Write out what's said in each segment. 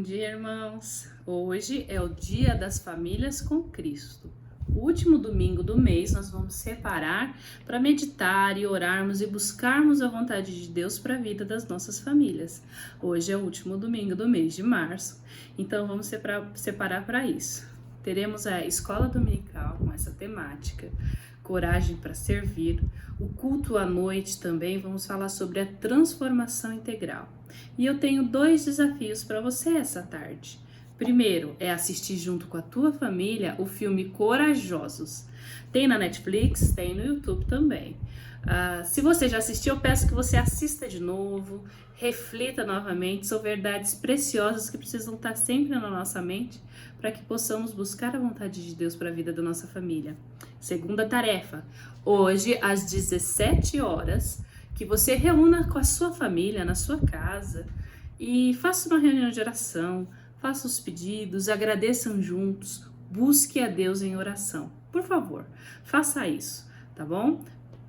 dia, irmãos! Hoje é o Dia das Famílias com Cristo. O último domingo do mês nós vamos separar para meditar e orarmos e buscarmos a vontade de Deus para a vida das nossas famílias. Hoje é o último domingo do mês de março, então vamos separar para isso. Teremos a escola dominical com essa temática, coragem para servir. O culto à noite também vamos falar sobre a transformação integral. E eu tenho 2 desafios para você essa tarde. Primeiro é assistir junto com a tua família o filme Corajosos. Tem na Netflix, tem no YouTube também. Se você já assistiu, eu peço que você assista de novo, reflita novamente, são verdades preciosas que precisam estar sempre na nossa mente para que possamos buscar a vontade de Deus para a vida da nossa família. Segunda tarefa, hoje às 17 horas, que você reúna com a sua família na sua casa e faça uma reunião de oração, faça os pedidos, agradeçam juntos, busque a Deus em oração. Por favor, faça isso, tá bom?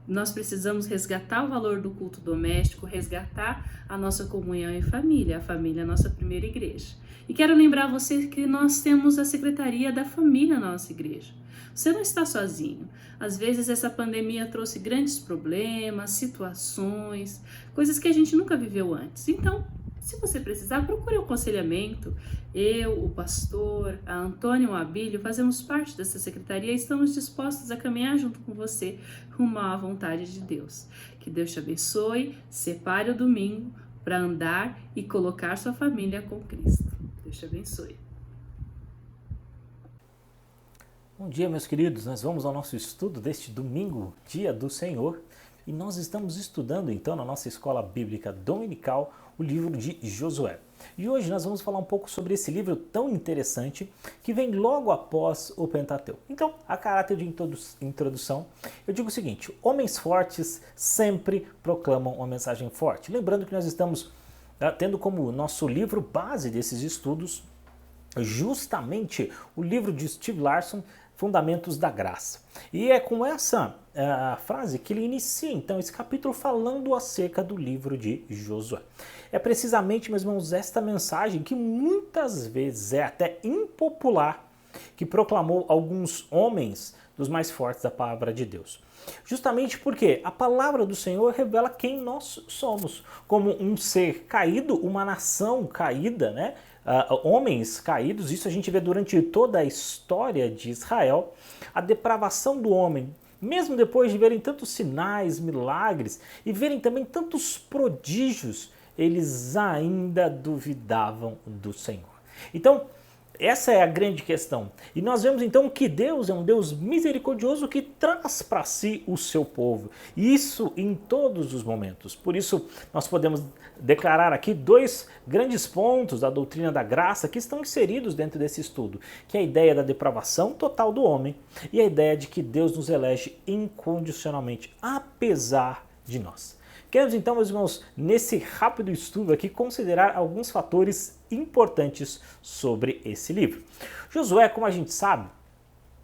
Nós precisamos resgatar o valor do culto doméstico, resgatar a nossa comunhão em família, a família é a nossa primeira igreja. E quero lembrar você que nós temos a Secretaria da Família na nossa igreja. Você não está sozinho. Às vezes essa pandemia trouxe grandes problemas, situações, coisas que a gente nunca viveu antes. Então, se você precisar, procure um aconselhamento. Eu, o pastor, a Antônia e o Abílio fazemos parte dessa secretaria e estamos dispostos a caminhar junto com você rumo à vontade de Deus. Que Deus te abençoe, separe o domingo para andar e colocar sua família com Cristo. Deus te abençoe. Bom dia, meus queridos. Nós vamos ao nosso estudo deste domingo, dia do Senhor, e nós estamos estudando então na nossa escola bíblica dominical o livro de Josué. E hoje nós vamos falar um pouco sobre esse livro tão interessante que vem logo após o Pentateuco. Então, a caráter de introdução, eu digo o seguinte: homens fortes sempre proclamam uma mensagem forte. Lembrando que nós estamos tendo como nosso livro base desses estudos justamente o livro de Steve Larson, Fundamentos da Graça. E é com essa frase que ele inicia então esse capítulo falando acerca do livro de Josué. É precisamente, meus irmãos, esta mensagem que muitas vezes é até impopular, que proclamou alguns homens dos mais fortes da palavra de Deus. Justamente porque a palavra do Senhor revela quem nós somos, como um ser caído, uma nação caída, né? Homens caídos. Isso a gente vê durante toda a história de Israel, a depravação do homem, mesmo depois de verem tantos sinais, milagres e verem também tantos prodígios, eles ainda duvidavam do Senhor. Então, essa é a grande questão. E nós vemos então que Deus é um Deus misericordioso que traz para si o seu povo. Isso em todos os momentos. Por isso nós podemos declarar aqui 2 grandes pontos da doutrina da graça que estão inseridos dentro desse estudo, que é a ideia da depravação total do homem e a ideia de que Deus nos elege incondicionalmente, apesar de nós. Queremos então, meus irmãos, nesse rápido estudo aqui, considerar alguns fatores importantes sobre esse livro. Josué, como a gente sabe,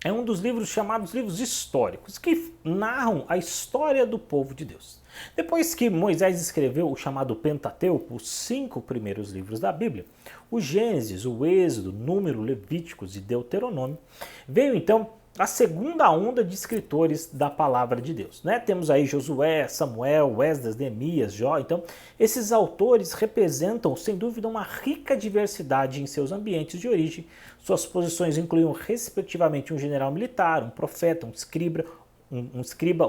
é um dos livros chamados livros históricos, que narram a história do povo de Deus. Depois que Moisés escreveu o chamado Pentateuco, os 5 primeiros livros da Bíblia, o Gênesis, o Êxodo, Número, Levíticos e Deuteronômio, veio então a segunda onda de escritores da palavra de Deus, né? Temos aí Josué, Samuel, Esdras, Neemias, Jó. Então, esses autores representam, sem dúvida, uma rica diversidade em seus ambientes de origem. Suas posições incluíam, respectivamente, um general militar, um profeta, um escriba,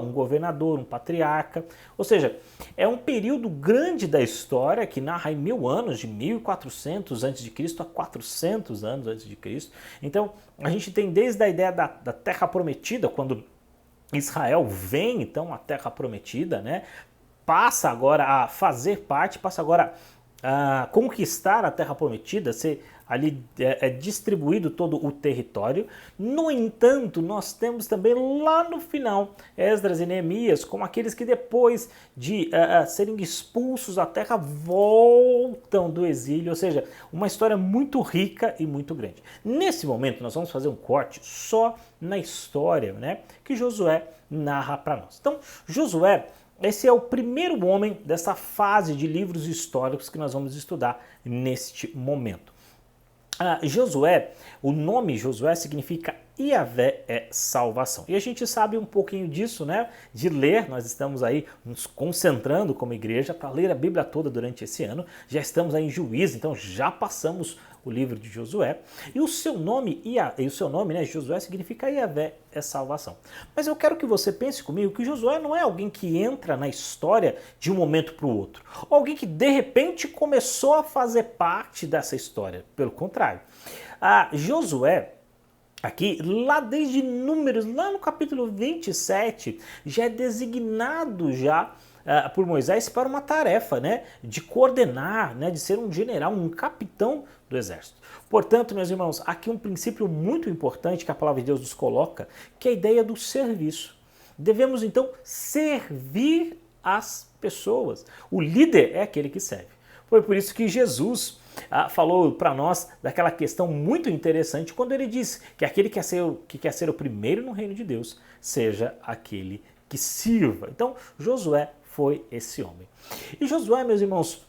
um governador, um patriarca. Ou seja, é um período grande da história que narra em 1000 anos, de 1400 a.C. a 400 anos antes de Cristo. Então, a gente tem desde a ideia da Terra Prometida, quando Israel vem então à Terra Prometida, né? Passa agora a fazer parte, passa agora a conquistar a Terra Prometida, ser ali distribuído todo o território. No entanto, nós temos também lá no final Esdras e Neemias como aqueles que depois de serem expulsos da terra voltam do exílio, ou seja, uma história muito rica e muito grande. Nesse momento nós vamos fazer um corte só na história, né, que Josué narra para nós. Então, Josué, esse é o primeiro homem dessa fase de livros históricos que nós vamos estudar neste momento. Josué, o nome Josué significa Yahvé é salvação. E a gente sabe um pouquinho disso, né? De ler, nós estamos aí nos concentrando como igreja para ler a Bíblia toda durante esse ano. Já estamos aí em Juízes, então já passamos o livro de Josué. E o seu nome, né, Josué, significa Yahvé é salvação. Mas eu quero que você pense comigo que Josué não é alguém que entra na história de um momento para o outro. Ou alguém que de repente começou a fazer parte dessa história. Pelo contrário. Josué, aqui, lá desde Números, lá no capítulo 27, já é designado já por Moisés para uma tarefa, né, de coordenar, né, de ser um general, um capitão do exército. Portanto, meus irmãos, aqui um princípio muito importante que a palavra de Deus nos coloca, que é a ideia do serviço. Devemos, então, servir as pessoas. O líder é aquele que serve. Foi por isso que Jesus falou para nós daquela questão muito interessante quando ele disse que aquele que quer ser o primeiro no reino de Deus seja aquele que sirva. Então, Josué foi esse homem. E Josué, meus irmãos,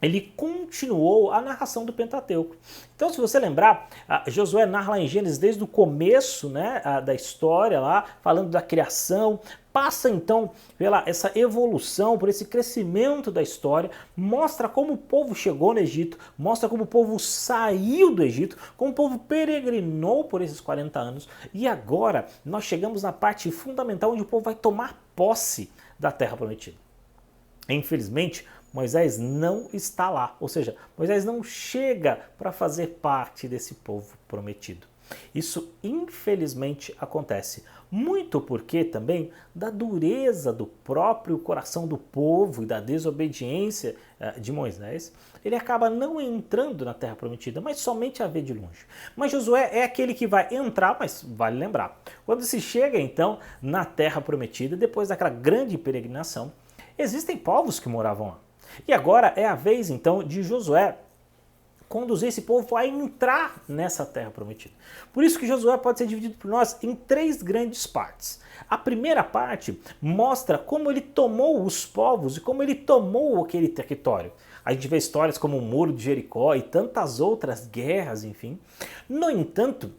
ele continuou a narração do Pentateuco. Então, se você lembrar, Josué narra lá em Gênesis desde o começo, né, da história, lá falando da criação, passa então pela essa evolução, por esse crescimento da história, mostra como o povo chegou no Egito, mostra como o povo saiu do Egito, como o povo peregrinou por esses 40 anos, e agora nós chegamos na parte fundamental onde o povo vai tomar posse da terra prometida. Infelizmente, Moisés não está lá, ou seja, Moisés não chega para fazer parte desse povo prometido. Isso infelizmente acontece, muito porque também da dureza do próprio coração do povo e da desobediência de Moisés, ele acaba não entrando na terra prometida, mas somente a ver de longe. Mas Josué é aquele que vai entrar, mas vale lembrar, quando se chega então na terra prometida, depois daquela grande peregrinação, existem povos que moravam lá. E agora é a vez então de Josué conduzir esse povo a entrar nessa terra prometida. Por isso que Josué pode ser dividido por nós em 3 grandes partes. A primeira parte mostra como ele tomou os povos e como ele tomou aquele território. A gente vê histórias como o Muro de Jericó e tantas outras guerras, enfim. No entanto,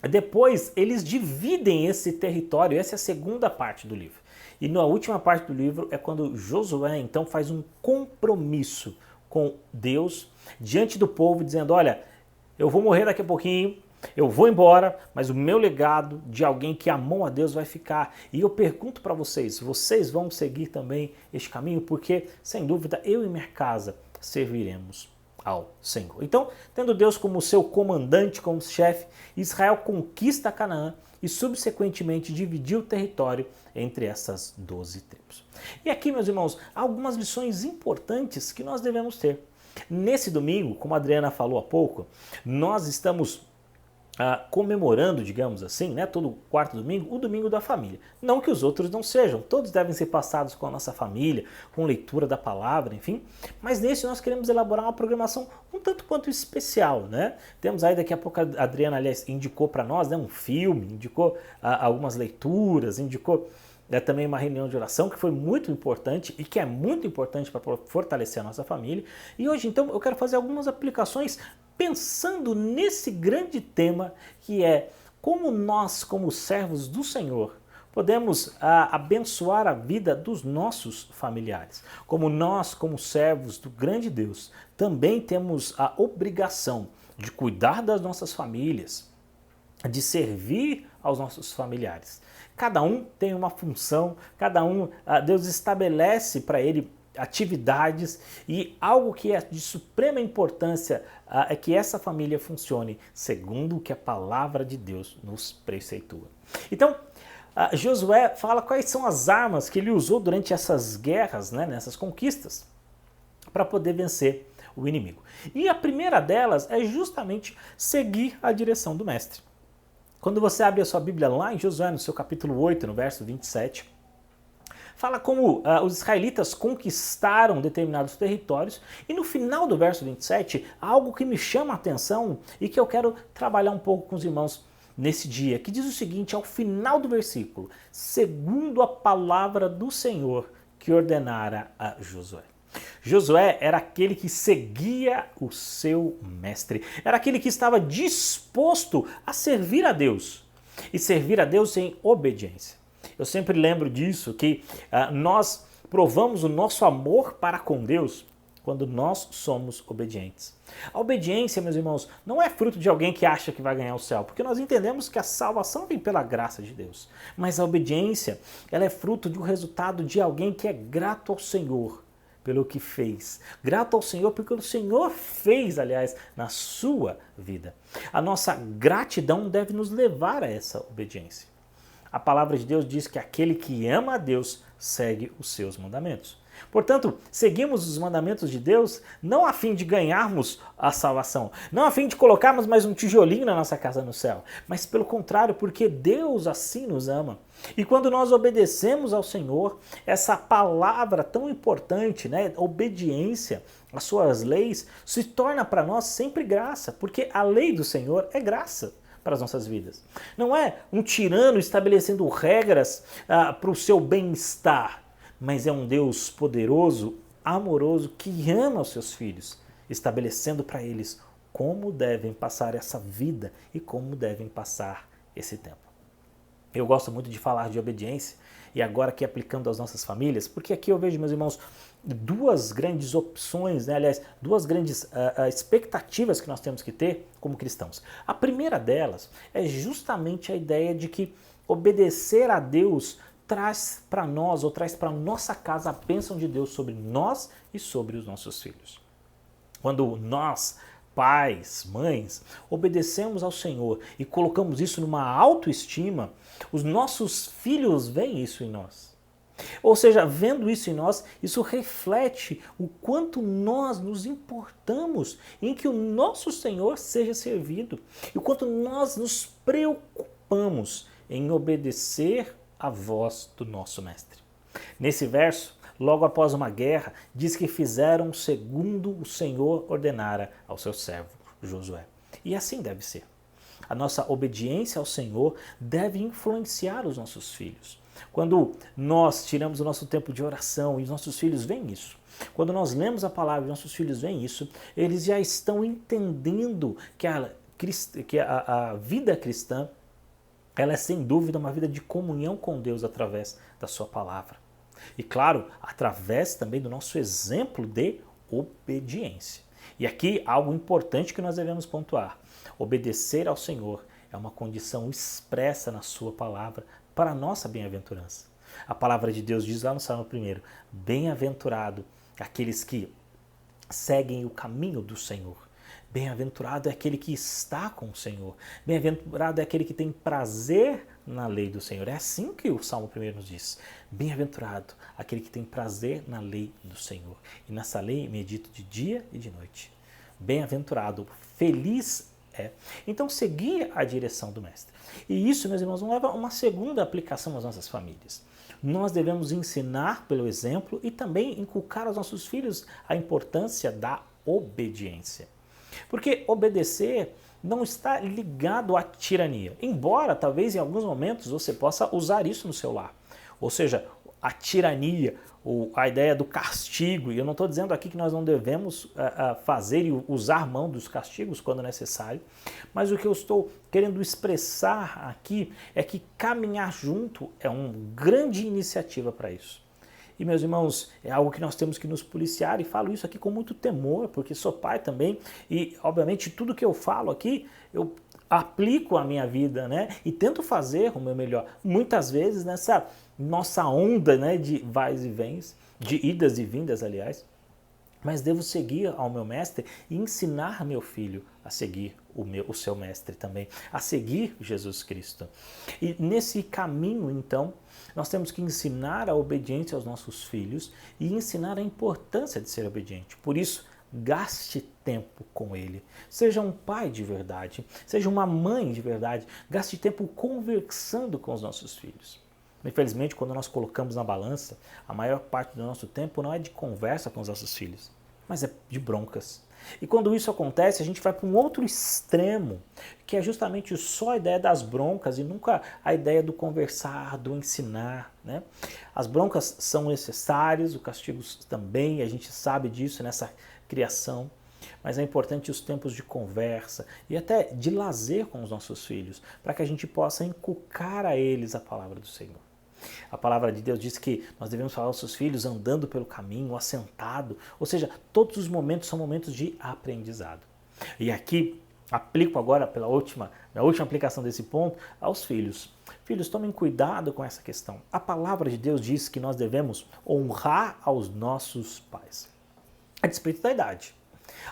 depois eles dividem esse território, essa é a segunda parte do livro. E na última parte do livro é quando Josué então faz um compromisso com Deus diante do povo, dizendo, olha, eu vou morrer daqui a pouquinho, eu vou embora, mas o meu legado de alguém que amou a Deus vai ficar. E eu pergunto para vocês, vocês vão seguir também este caminho? Porque, sem dúvida, eu e minha casa serviremos ao Senhor. Então, tendo Deus como seu comandante, como chefe, Israel conquista Canaã e subsequentemente dividiu o território entre essas 12 tribos. E aqui, meus irmãos, há algumas lições importantes que nós devemos ter. Nesse domingo, como a Adriana falou há pouco, nós estamos comemorando, digamos assim, né, todo quarto domingo, o domingo da família. Não que os outros não sejam, todos devem ser passados com a nossa família, com leitura da palavra, enfim. Mas nesse nós queremos elaborar uma programação um tanto quanto especial, né? Temos aí daqui a pouco a Adriana, aliás, indicou para nós, né, um filme, indicou algumas leituras, indicou também uma reunião de oração que foi muito importante e que é muito importante para fortalecer a nossa família. E hoje, então, eu quero fazer algumas aplicações pensando nesse grande tema que é como nós, como servos do Senhor, podemos abençoar a vida dos nossos familiares. Como nós, como servos do grande Deus, também temos a obrigação de cuidar das nossas famílias, de servir aos nossos familiares. Cada um tem uma função, cada um, Deus estabelece para ele atividades e algo que é de suprema importância é que essa família funcione segundo o que a palavra de Deus nos preceitua. Então, Josué fala quais são as armas que ele usou durante essas guerras, né, nessas conquistas, para poder vencer o inimigo. E a primeira delas é justamente seguir a direção do mestre. Quando você abre a sua Bíblia lá em Josué, no seu capítulo 8, no verso 27, fala como os israelitas conquistaram determinados territórios e no final do verso 27, algo que me chama a atenção e que eu quero trabalhar um pouco com os irmãos nesse dia, que diz o seguinte, ao final do versículo, segundo a palavra do Senhor que ordenara a Josué. Josué era aquele que seguia o seu mestre, era aquele que estava disposto a servir a Deus e servir a Deus em obediência. Eu sempre lembro disso, que nós provamos o nosso amor para com Deus quando nós somos obedientes. A obediência, meus irmãos, não é fruto de alguém que acha que vai ganhar o céu, porque nós entendemos que a salvação vem pela graça de Deus. Mas a obediência, ela é fruto do resultado de alguém que é grato ao Senhor pelo que fez. Grato ao Senhor porque o Senhor fez, aliás, na sua vida. A nossa gratidão deve nos levar a essa obediência. A palavra de Deus diz que aquele que ama a Deus segue os seus mandamentos. Portanto, seguimos os mandamentos de Deus não a fim de ganharmos a salvação, não a fim de colocarmos mais um tijolinho na nossa casa no céu, mas pelo contrário, porque Deus assim nos ama. E quando nós obedecemos ao Senhor, essa palavra tão importante, né, obediência às suas leis, se torna para nós sempre graça, porque a lei do Senhor é graça para as nossas vidas. Não é um tirano estabelecendo regras para o seu bem-estar, mas é um Deus poderoso, amoroso, que ama os seus filhos, estabelecendo para eles como devem passar essa vida e como devem passar esse tempo. Eu gosto muito de falar de obediência e agora aqui aplicando às nossas famílias, porque aqui eu vejo, meus irmãos, duas grandes opções, né? Aliás, duas grandes expectativas que nós temos que ter como cristãos. A primeira delas é justamente a ideia de que obedecer a Deus traz para nós, ou traz para nossa casa a bênção de Deus sobre nós e sobre os nossos filhos. Quando nós, pais, mães, obedecemos ao Senhor e colocamos isso numa autoestima, os nossos filhos veem isso em nós. Ou seja, vendo isso em nós, isso reflete o quanto nós nos importamos em que o nosso Senhor seja servido e o quanto nós nos preocupamos em obedecer a voz do nosso mestre. Nesse verso, logo após uma guerra, diz que fizeram segundo o Senhor ordenara ao seu servo Josué. E assim deve ser. A nossa obediência ao Senhor deve influenciar os nossos filhos. Quando nós tiramos o nosso tempo de oração e os nossos filhos veem isso, quando nós lemos a palavra e nossos filhos veem isso, eles já estão entendendo que a vida cristã, ela é sem dúvida uma vida de comunhão com Deus através da sua palavra. E claro, através também do nosso exemplo de obediência. E aqui algo importante que nós devemos pontuar. Obedecer ao Senhor é uma condição expressa na sua palavra para a nossa bem-aventurança. A palavra de Deus diz lá no Salmo 1, bem-aventurado aqueles que seguem o caminho do Senhor. Bem-aventurado é aquele que está com o Senhor. Bem-aventurado é aquele que tem prazer na lei do Senhor. É assim que o Salmo 1 nos diz. Bem-aventurado aquele que tem prazer na lei do Senhor. E nessa lei medito de dia e de noite. Bem-aventurado, feliz é. Então seguir a direção do Mestre. E isso, meus irmãos, nos leva a uma segunda aplicação às nossas famílias. Nós devemos ensinar pelo exemplo e também inculcar aos nossos filhos a importância da obediência. Porque obedecer não está ligado à tirania, embora talvez em alguns momentos você possa usar isso no seu lar. Ou seja, a tirania, ou a ideia do castigo, e eu não estou dizendo aqui que nós não devemos fazer e usar mão dos castigos quando necessário, mas o que eu estou querendo expressar aqui é que caminhar junto é uma grande iniciativa para isso. E, meus irmãos, é algo que nós temos que nos policiar, e falo isso aqui com muito temor, porque sou pai também, e, obviamente, tudo que eu falo aqui, eu aplico a minha vida, né? E tento fazer o meu melhor. Muitas vezes, nessa nossa onda, né, de vais e vens, de idas e vindas, aliás, mas devo seguir ao meu mestre e ensinar meu filho a seguir o seu mestre também, a seguir Jesus Cristo. E nesse caminho, então, nós temos que ensinar a obediência aos nossos filhos e ensinar a importância de ser obediente. Por isso, gaste tempo com ele. Seja um pai de verdade, seja uma mãe de verdade, gaste tempo conversando com os nossos filhos. Infelizmente, quando nós colocamos na balança, a maior parte do nosso tempo não é de conversa com os nossos filhos, mas é de broncas. E quando isso acontece, a gente vai para um outro extremo, que é justamente só a ideia das broncas e nunca a ideia do conversar, do ensinar, né? As broncas são necessárias, o castigo também, a gente sabe disso nessa criação, mas é importante os tempos de conversa e até de lazer com os nossos filhos, para que a gente possa inculcar a eles a palavra do Senhor. A palavra de Deus diz que nós devemos falar aos seus filhos andando pelo caminho, assentado, ou seja, todos os momentos são momentos de aprendizado. E aqui aplico agora na última aplicação desse ponto aos filhos. Filhos, tomem cuidado com essa questão. A palavra de Deus diz que nós devemos honrar aos nossos pais, a despeito da idade,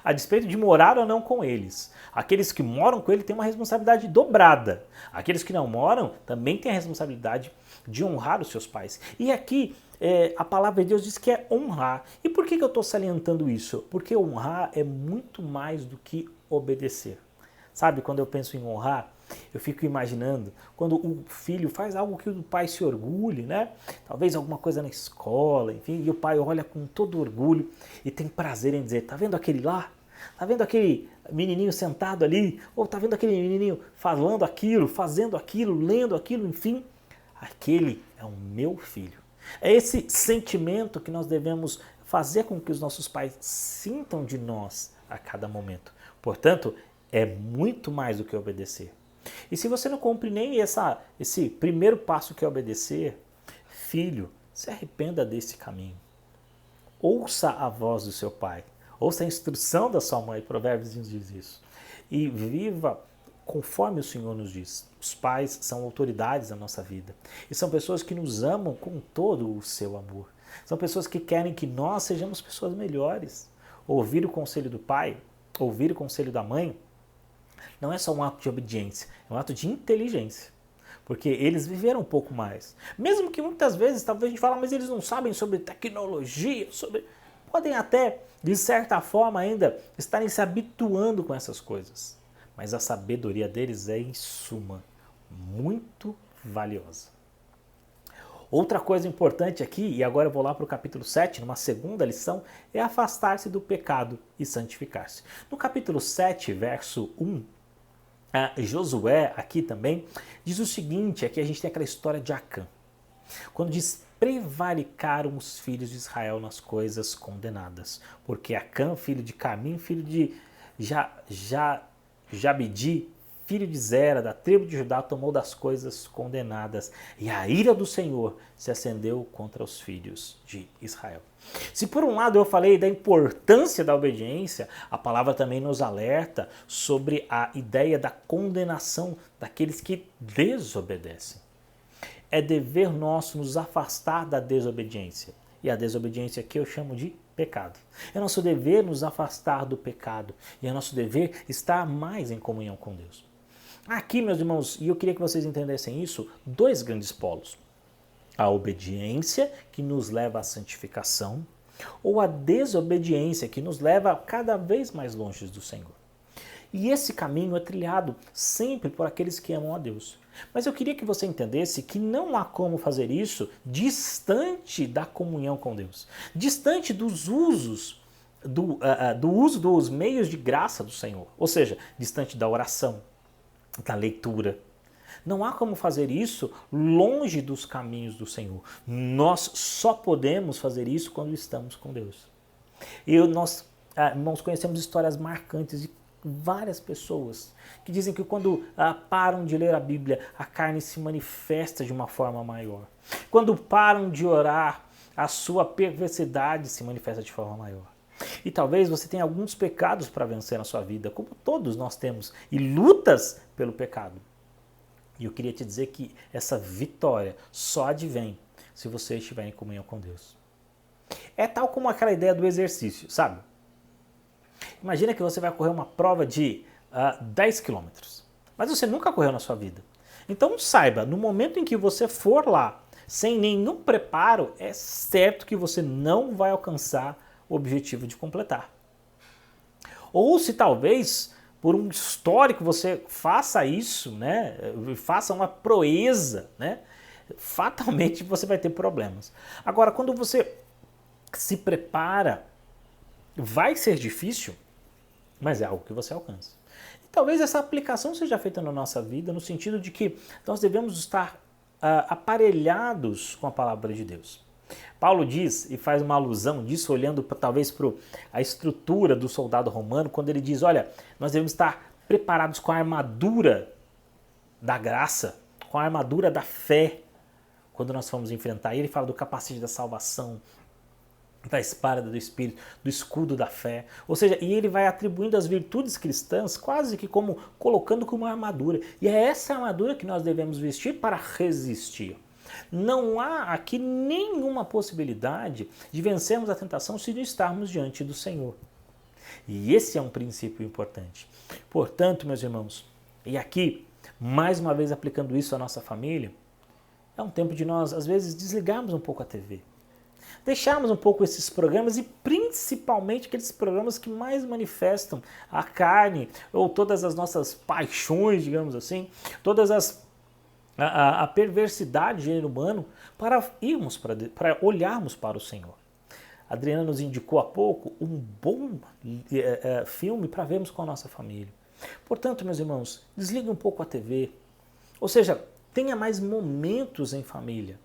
a despeito de morar ou não com eles. Aqueles que moram com ele têm uma responsabilidade dobrada. Aqueles que não moram também têm a responsabilidade de honrar os seus pais. E aqui a palavra de Deus diz que é honrar. E por que eu estou salientando isso? Porque honrar é muito mais do que obedecer. Sabe, quando eu penso em honrar, eu fico imaginando quando o filho faz algo que o pai se orgulhe, né? Talvez alguma coisa na escola, enfim, e o pai olha com todo orgulho e tem prazer em dizer, tá vendo aquele lá? Tá vendo aquele menininho sentado ali? Ou tá vendo aquele menininho falando aquilo, fazendo aquilo, lendo aquilo, enfim? Aquele é o meu filho. É esse sentimento que nós devemos fazer com que os nossos pais sintam de nós a cada momento. Portanto, é muito mais do que obedecer. E se você não cumpre nem esse primeiro passo que é obedecer, filho, se arrependa desse caminho. Ouça a voz do seu pai. Ouça a instrução da sua mãe, Provérbios nos diz isso. E viva conforme o Senhor nos diz. Os pais são autoridades na nossa vida. E são pessoas que nos amam com todo o seu amor. São pessoas que querem que nós sejamos pessoas melhores. Ouvir o conselho do pai, ouvir o conselho da mãe, não é só um ato de obediência, é um ato de inteligência. Porque eles viveram um pouco mais. Mesmo que muitas vezes, talvez a gente fale, mas eles não sabem sobre tecnologia, podem até, de certa forma ainda, estarem se habituando com essas coisas. Mas a sabedoria deles é, em suma, muito valiosa. Outra coisa importante aqui, e agora eu vou lá para o capítulo 7, numa segunda lição, é afastar-se do pecado e santificar-se. No capítulo 7, verso 1, Josué aqui também diz o seguinte, aqui a gente tem aquela história de Acã. Quando diz, prevaricaram os filhos de Israel nas coisas condenadas, porque Acã, filho de Camim, filho de Jabedi, filho de Zera, da tribo de Judá, tomou das coisas condenadas, e a ira do Senhor se acendeu contra os filhos de Israel. Se por um lado eu falei da importância da obediência, a palavra também nos alerta sobre a ideia da condenação daqueles que desobedecem. É dever nosso nos afastar da desobediência. E a desobediência aqui eu chamo de pecado. É nosso dever nos afastar do pecado. E é nosso dever estar mais em comunhão com Deus. Aqui, meus irmãos, e eu queria que vocês entendessem isso, dois grandes polos. A obediência, que nos leva à santificação, ou a desobediência, que nos leva cada vez mais longe do Senhor. E esse caminho é trilhado sempre por aqueles que amam a Deus. Mas eu queria que você entendesse que não há como fazer isso distante da comunhão com Deus, distante dos usos, do uso dos meios de graça do Senhor, ou seja, distante da oração, da leitura. Não há como fazer isso longe dos caminhos do Senhor. Nós só podemos fazer isso quando estamos com Deus. E nós, irmãos, conhecemos histórias marcantes de várias pessoas que dizem que quando param de ler a Bíblia, a carne se manifesta de uma forma maior. Quando param de orar, a sua perversidade se manifesta de forma maior. E talvez você tenha alguns pecados para vencer na sua vida, como todos nós temos, e lutas pelo pecado. E eu queria te dizer que essa vitória só advém se você estiver em comunhão com Deus. É tal como aquela ideia do exercício, sabe? Imagina que você vai correr uma prova de 10 quilômetros, mas você nunca correu na sua vida. Então saiba, no momento em que você for lá, sem nenhum preparo, é certo que você não vai alcançar o objetivo de completar. Ou se talvez, por um histórico, você faça isso, né? Faça uma proeza, né? Fatalmente você vai ter problemas. Agora, quando você se prepara Vai ser difícil, mas é algo que você alcança. E talvez essa aplicação seja feita na nossa vida no sentido de que nós devemos estar aparelhados com a palavra de Deus. Paulo diz, e faz uma alusão disso, olhando talvez para a estrutura do soldado romano, quando ele diz, olha, nós devemos estar preparados com a armadura da graça, com a armadura da fé, quando nós formos enfrentar. E ele fala do capacete da salvação, da espada do Espírito, do escudo da fé. Ou seja, e ele vai atribuindo as virtudes cristãs quase que como colocando como uma armadura. E é essa armadura que nós devemos vestir para resistir. Não há aqui nenhuma possibilidade de vencermos a tentação se não estarmos diante do Senhor. E esse é um princípio importante. Portanto, meus irmãos, e aqui, mais uma vez aplicando isso à nossa família, é um tempo de nós, às vezes, desligarmos um pouco a TV. Deixarmos um pouco esses programas e principalmente aqueles programas que mais manifestam a carne ou todas as nossas paixões, digamos assim, todas a perversidade do gênero humano para olharmos para o Senhor. A Adriana nos indicou há pouco um bom filme para vermos com a nossa família. Portanto, meus irmãos, desligue um pouco a TV. Ou seja, tenha mais momentos em família.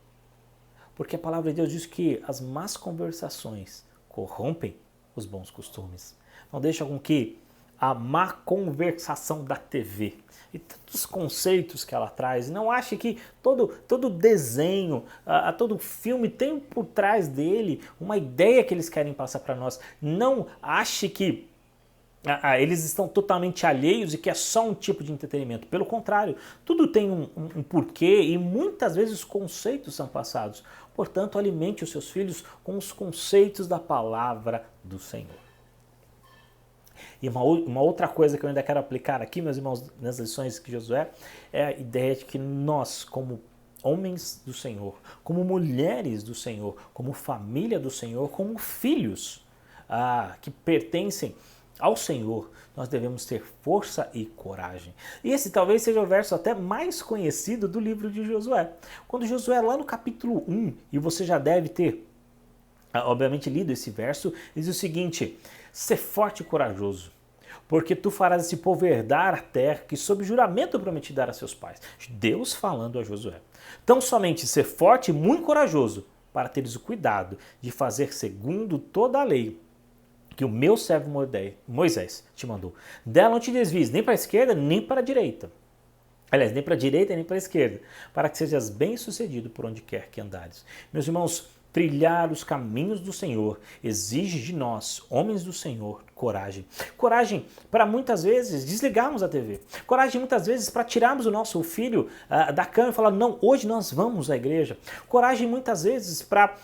Porque a palavra de Deus diz que as más conversações corrompem os bons costumes. Não deixa com que a má conversação da TV e tantos conceitos que ela traz, não ache que todo desenho, todo filme tem por trás dele uma ideia que eles querem passar para nós. Não ache que eles estão totalmente alheios e que é só um tipo de entretenimento. Pelo contrário, tudo tem um porquê e muitas vezes os conceitos são passados. Portanto, alimente os seus filhos com os conceitos da palavra do Senhor. E uma outra coisa que eu ainda quero aplicar aqui, meus irmãos, nas lições de Josué, é a ideia de que nós, como homens do Senhor, como mulheres do Senhor, como família do Senhor, como filhos que pertencem ao Senhor, nós devemos ter força e coragem. E esse talvez seja o verso até mais conhecido do livro de Josué. Quando Josué, lá no capítulo 1, e você já deve ter, obviamente, lido esse verso, diz o seguinte: "Sê forte e corajoso, porque tu farás esse povo herdar a terra que sob juramento eu prometi dar a seus pais." Deus falando a Josué. "Tão somente ser forte e muito corajoso, para teres o cuidado de fazer segundo toda a lei que o meu servo Moisés te mandou. Dela não te desvies nem para a esquerda nem para a direita." Aliás, nem para a direita nem para a esquerda, para que sejas bem-sucedido por onde quer que andares. Meus irmãos, trilhar os caminhos do Senhor exige de nós, homens do Senhor, coragem. Coragem para muitas vezes desligarmos a TV. Coragem muitas vezes para tirarmos o nosso filho da cama e falar: "Não, hoje nós vamos à igreja." Coragem muitas vezes para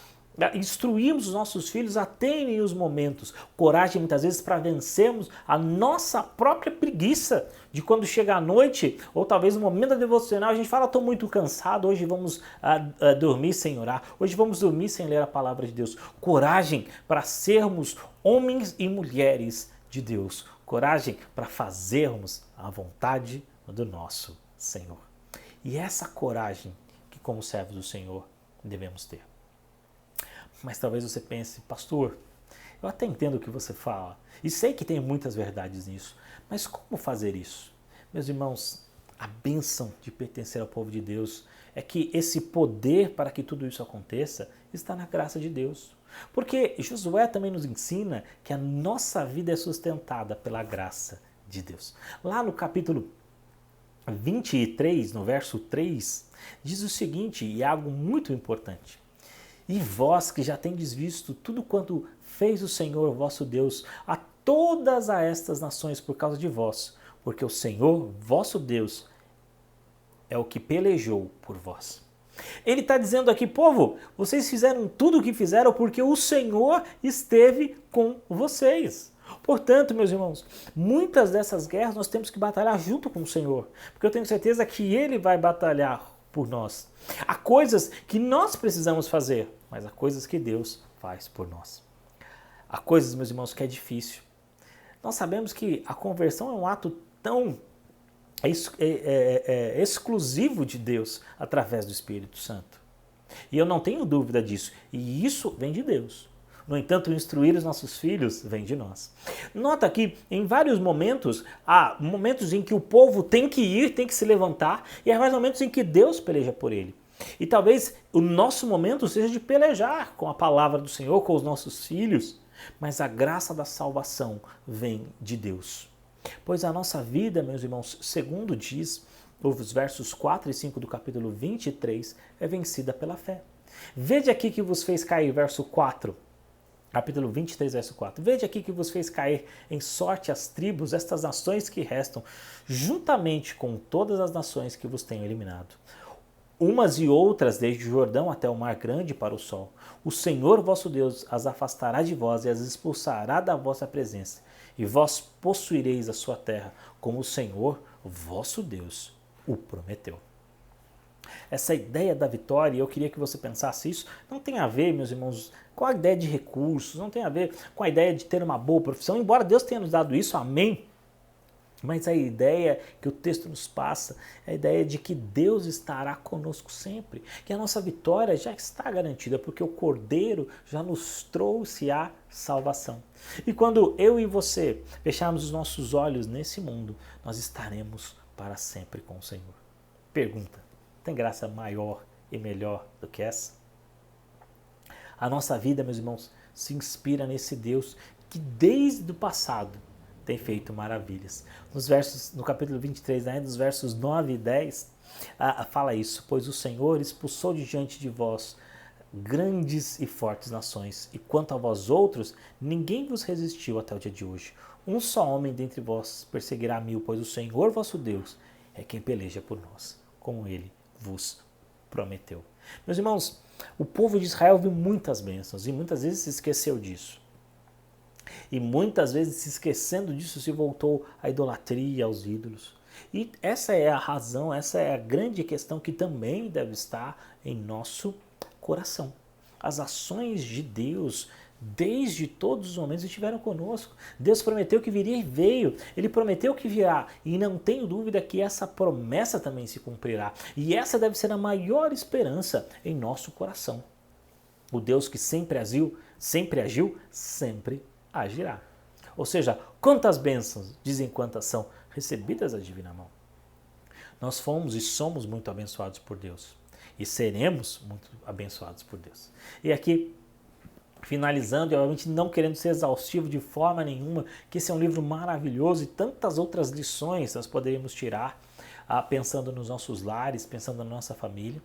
instruirmos os nossos filhos a terem os momentos. Coragem muitas vezes para vencermos a nossa própria preguiça de quando chega a noite, ou talvez no momento da devocional, a gente fala: "Estou muito cansado, hoje vamos dormir sem orar, hoje vamos dormir sem ler a palavra de Deus." Coragem para sermos homens e mulheres de Deus. Coragem para fazermos a vontade do nosso Senhor. E essa coragem que, como servos do Senhor, devemos ter. Mas talvez você pense: "Pastor, eu até entendo o que você fala e sei que tem muitas verdades nisso, mas como fazer isso?" Meus irmãos, a bênção de pertencer ao povo de Deus é que esse poder para que tudo isso aconteça está na graça de Deus. Porque Josué também nos ensina que a nossa vida é sustentada pela graça de Deus. Lá no capítulo 23, no verso 3, diz o seguinte, e é algo muito importante: "E vós que já tendes visto tudo quanto fez o Senhor vosso Deus a todas estas nações por causa de vós, porque o Senhor vosso Deus é o que pelejou por vós." Ele está dizendo aqui: povo, vocês fizeram tudo o que fizeram porque o Senhor esteve com vocês. Portanto, meus irmãos, muitas dessas guerras nós temos que batalhar junto com o Senhor, porque eu tenho certeza que Ele vai batalhar por nós. Há coisas que nós precisamos fazer, mas há coisas que Deus faz por nós. Há coisas, meus irmãos, que é difícil. Nós sabemos que a conversão é um ato tão exclusivo de Deus através do Espírito Santo. E eu não tenho dúvida disso. E isso vem de Deus. No entanto, instruir os nossos filhos vem de nós. Nota que em vários momentos, há momentos em que o povo tem que ir, tem que se levantar, e há vários momentos em que Deus peleja por ele. E talvez o nosso momento seja de pelejar com a palavra do Senhor, com os nossos filhos, mas a graça da salvação vem de Deus. Pois a nossa vida, meus irmãos, segundo diz os versos 4 e 5 do capítulo 23, é vencida pela fé. Vede aqui que vos fez cair, verso 4, capítulo 23, verso 4. Vede aqui que vos fez cair em sorte as tribos, estas nações que restam, juntamente com todas as nações que vos tenho eliminado. Umas e outras, desde o Jordão até o mar grande para o sol. O Senhor vosso Deus as afastará de vós e as expulsará da vossa presença. E vós possuireis a sua terra, como o Senhor vosso Deus o prometeu. Essa ideia da vitória, eu queria que você pensasse isso, não tem a ver, meus irmãos, com a ideia de recursos, não tem a ver com a ideia de ter uma boa profissão, embora Deus tenha nos dado isso, amém. Mas a ideia que o texto nos passa é a ideia de que Deus estará conosco sempre, que a nossa vitória já está garantida, porque o Cordeiro já nos trouxe a salvação. E quando eu e você fecharmos os nossos olhos nesse mundo, nós estaremos para sempre com o Senhor. Pergunta: tem graça maior e melhor do que essa? A nossa vida, meus irmãos, se inspira nesse Deus que desde o passado tem feito maravilhas. No capítulo 23, dos versos 9 e 10, fala isso: pois o Senhor expulsou de diante de vós grandes e fortes nações, e quanto a vós outros, ninguém vos resistiu até o dia de hoje. Um só homem dentre vós perseguirá 1000, pois o Senhor vosso Deus é quem peleja por nós, como ele vos prometeu. Meus irmãos, o povo de Israel viu muitas bênçãos e muitas vezes se esqueceu disso. E muitas vezes, se esquecendo disso, se voltou à idolatria, aos ídolos. E essa é a razão, essa é a grande questão que também deve estar em nosso coração. As ações de Deus, desde todos os momentos, estiveram conosco. Deus prometeu que viria e veio. Ele prometeu que virá. E não tenho dúvida que essa promessa também se cumprirá. E essa deve ser a maior esperança em nosso coração. O Deus que sempre agiu, sempre agirá. Ou seja, quantas bênçãos, dizem quantas são recebidas da divina mão. Nós fomos e somos muito abençoados por Deus. E seremos muito abençoados por Deus. E aqui, finalizando, e obviamente não querendo ser exaustivo de forma nenhuma, que esse é um livro maravilhoso e tantas outras lições nós poderíamos tirar, pensando nos nossos lares, pensando na nossa família.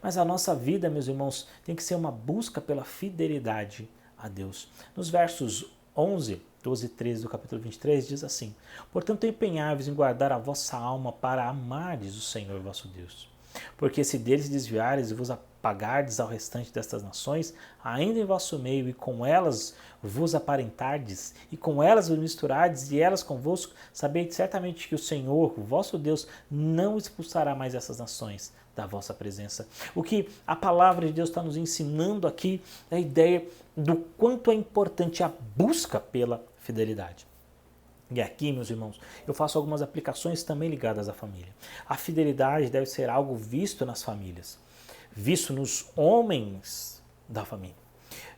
Mas a nossa vida, meus irmãos, tem que ser uma busca pela fidelidade a Deus. Nos versos 11, 12 e 13 do capítulo 23 diz assim: portanto, empenhai-vos em guardar a vossa alma para amardes o Senhor vosso Deus. Porque se deles desviares e vos apagardes ao restante destas nações, ainda em vosso meio, e com elas vos aparentardes, e com elas vos misturardes, e elas convosco, sabei certamente que o Senhor, o vosso Deus, não expulsará mais essas nações da vossa presença. O que a palavra de Deus está nos ensinando aqui é a ideia do quanto é importante a busca pela fidelidade. E aqui, meus irmãos, eu faço algumas aplicações também ligadas à família. A fidelidade deve ser algo visto nas famílias, visto nos homens da família.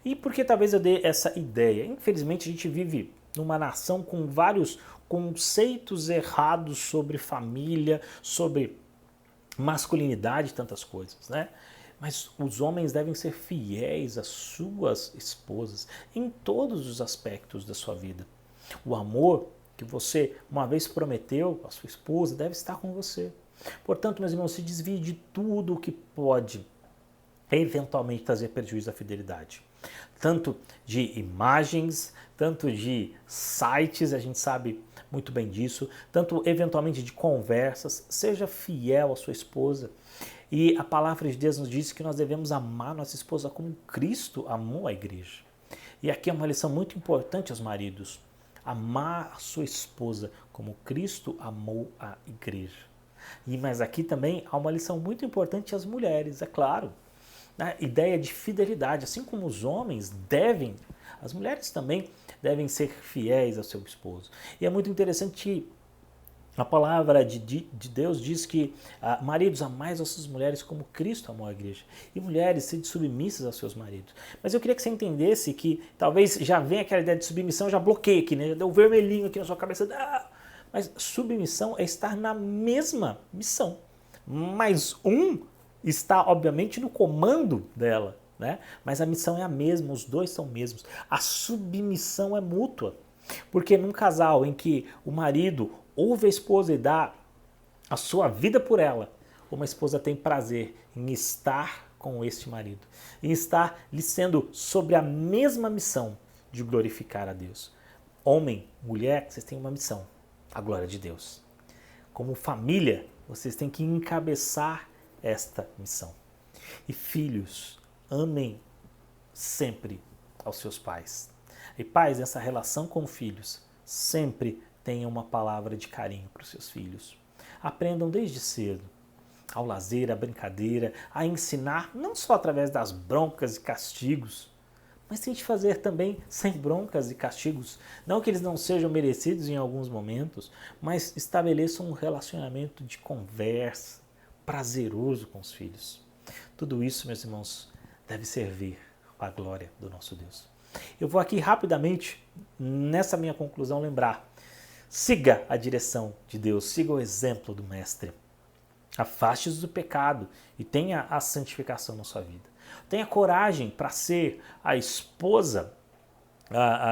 E por que talvez eu dê essa ideia? Infelizmente, a gente vive numa nação com vários conceitos errados sobre família, sobre masculinidade e tantas coisas, né? Mas os homens devem ser fiéis às suas esposas em todos os aspectos da sua vida. O amor que você uma vez prometeu à sua esposa deve estar com você. Portanto, meus irmãos, se desvie de tudo o que pode eventualmente trazer prejuízo à fidelidade. Tanto de imagens, tanto de sites, a gente sabe muito bem disso, tanto eventualmente de conversas. Seja fiel à sua esposa. E a palavra de Deus nos diz que nós devemos amar nossa esposa como Cristo amou a igreja. E aqui é uma lição muito importante aos maridos. Amar a sua esposa como Cristo amou a igreja. Mas aqui também há uma lição muito importante às mulheres, é claro. A ideia de fidelidade, assim como os homens devem, as mulheres também devem ser fiéis ao seu esposo. E é muito interessante que A palavra de Deus diz que maridos, amais as suas mulheres como Cristo amou a igreja. E mulheres, sede submissas aos seus maridos. Mas eu queria que você entendesse que talvez já venha aquela ideia de submissão, já bloqueei aqui, né? Já deu um vermelhinho aqui na sua cabeça. Mas submissão é estar na mesma missão. Mas um está, obviamente, no comando dela, né? Mas a missão é a mesma, os dois são mesmos. A submissão é mútua. Porque num casal em que o marido ouve a esposa e dá a sua vida por ela, uma esposa tem prazer em estar com este marido, em estar lhe sendo sobre a mesma missão de glorificar a Deus. Homem, mulher, vocês têm uma missão, a glória de Deus. Como família, vocês têm que encabeçar esta missão. E filhos, amem sempre aos seus pais. E pais, nessa relação com filhos, sempre tenham uma palavra de carinho para os seus filhos. Aprendam desde cedo ao lazer, à brincadeira, a ensinar, não só através das broncas e castigos, mas tente fazer também sem broncas e castigos. Não que eles não sejam merecidos em alguns momentos, mas estabeleçam um relacionamento de conversa prazeroso com os filhos. Tudo isso, meus irmãos, deve servir para a glória do nosso Deus. Eu vou aqui rapidamente, nessa minha conclusão, lembrar. Siga a direção de Deus, siga o exemplo do Mestre. Afaste-se do pecado e tenha a santificação na sua vida. Tenha coragem para ser a esposa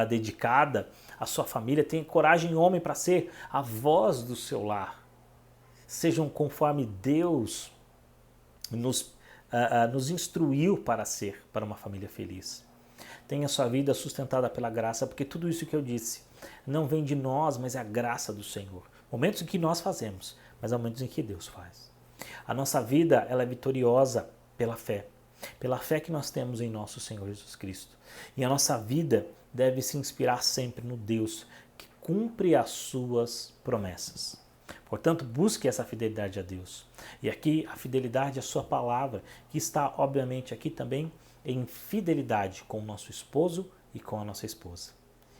dedicada à sua família. Tenha coragem, homem, para ser a voz do seu lar. Sejam conforme Deus nos instruiu para ser, para uma família feliz. Tenha sua vida sustentada pela graça, porque tudo isso que eu disse não vem de nós, mas é a graça do Senhor. Momentos em que nós fazemos, mas há momentos em que Deus faz. A nossa vida ela é vitoriosa pela fé que nós temos em nosso Senhor Jesus Cristo. E a nossa vida deve se inspirar sempre no Deus que cumpre as suas promessas. Portanto, busque essa fidelidade a Deus. E aqui a fidelidade à sua palavra, que está obviamente aqui também em fidelidade com o nosso esposo e com a nossa esposa.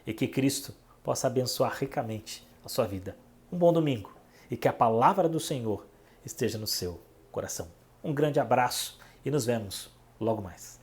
E que Cristo possa abençoar ricamente a sua vida. Um bom domingo e que a palavra do Senhor esteja no seu coração. Um grande abraço e nos vemos logo mais.